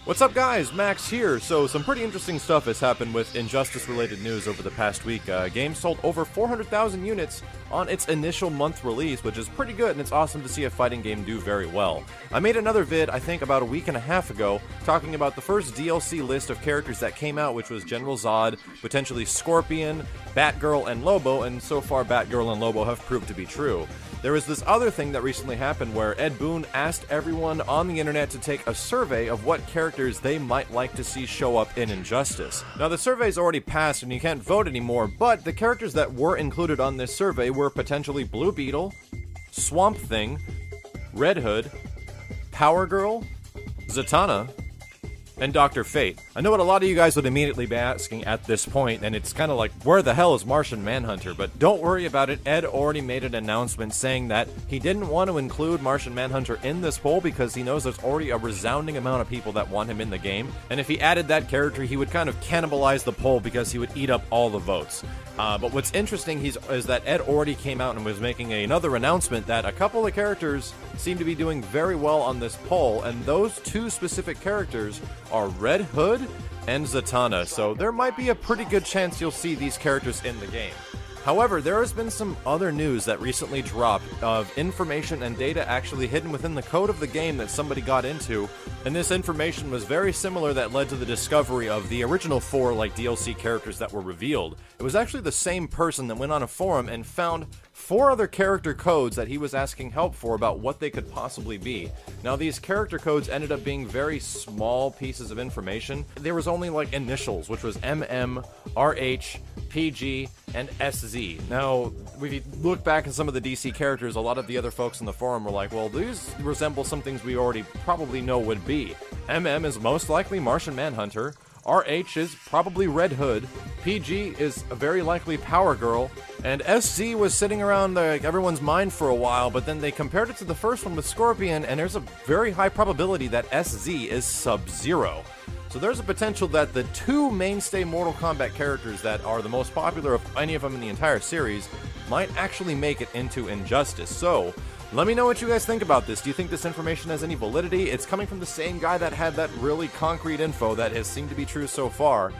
What's up guys, Max here. So some pretty interesting stuff has happened with Injustice related news over the past week. Game sold over 400,000 units on its initial month release, which is pretty good, and it's awesome to see a fighting game do very well. I made another vid, I think about a week and a half ago, talking about the first DLC list of characters that came out, which was General Zod, potentially Scorpion, Batgirl, and Lobo, and so far Batgirl and Lobo have proved to be true. There was this other thing that recently happened where Ed Boon asked everyone on the internet to take a survey of what characters they might like to see show up in Injustice. Now the survey's already passed and you can't vote anymore, but the characters that were included on this survey were potentially Blue Beetle, Swamp Thing, Red Hood, Power Girl, Zatanna, and Dr. Fate. I know what a lot of you guys would immediately be asking at this point, and it's kind of like, where the hell is Martian Manhunter? But don't worry about it, Ed already made an announcement saying that he didn't want to include Martian Manhunter in this poll because he knows there's already a resounding amount of people that want him in the game, and if he added that character, he would kind of cannibalize the poll because he would eat up all the votes. But what's interesting is that Ed already came out and was making another announcement that a couple of characters seem to be doing very well on this poll, and those two specific characters are Red Hood and Zatanna, so there might be a pretty good chance you'll see these characters in the game. However, there has been some other news that recently dropped of information and data actually hidden within the code of the game that somebody got into, and this information was very similar that led to the discovery of the original 4 DLC characters that were revealed. It was actually the same person that went on a forum and found 4 other character codes that he was asking help for about what they could possibly be. Now these character codes ended up being very small pieces of information. There was only initials, which was MM, RH, PG, and SZ. Now, if you look back at some of the DC characters, a lot of the other folks in the forum were like, well, these resemble some things we already probably know would be. MM is most likely Martian Manhunter, RH is probably Red Hood, PG is a very likely Power Girl, and SZ was sitting around everyone's mind for a while, but then they compared it to the first one with Scorpion, and there's a very high probability that SZ is Sub-Zero. So there's a potential that the 2 mainstay Mortal Kombat characters that are the most popular of any of them in the entire series might actually make it into Injustice. So, let me know what you guys think about this. Do you think this information has any validity? It's coming from the same guy that had that really concrete info that has seemed to be true so far.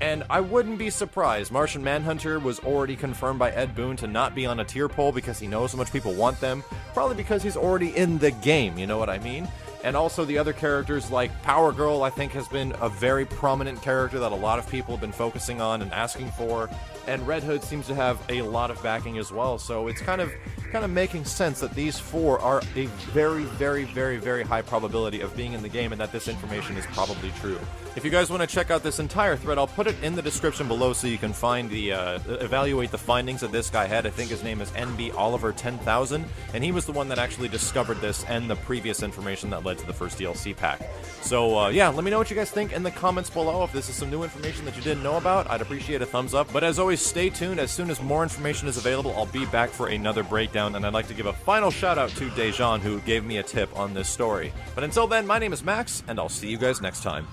And I wouldn't be surprised. Martian Manhunter was already confirmed by Ed Boon to not be on a tier poll because he knows how much people want them. Probably because he's already in the game, you know what I mean? And also the other characters like Power Girl, I think, has been a very prominent character that a lot of people have been focusing on and asking for. And Red Hood seems to have a lot of backing as well, so it's kind of making sense that these 4 are a very, very, very, very high probability of being in the game and that this information is probably true. If you guys want to check out this entire thread, I'll put it in the description below so you can find the, evaluate the findings that this guy had. I think his name is NB Oliver 10,000, and he was the one that actually discovered this and the previous information that led to the first DLC pack. So, yeah, let me know what you guys think in the comments below. If this is some new information that you didn't know about, I'd appreciate a thumbs up. But as always, stay tuned. As soon as more information is available, I'll be back for another breakdown, and I'd like to give a final shout out to Dejan, who gave me a tip on this story. But until then, my name is Max, and I'll see you guys next time.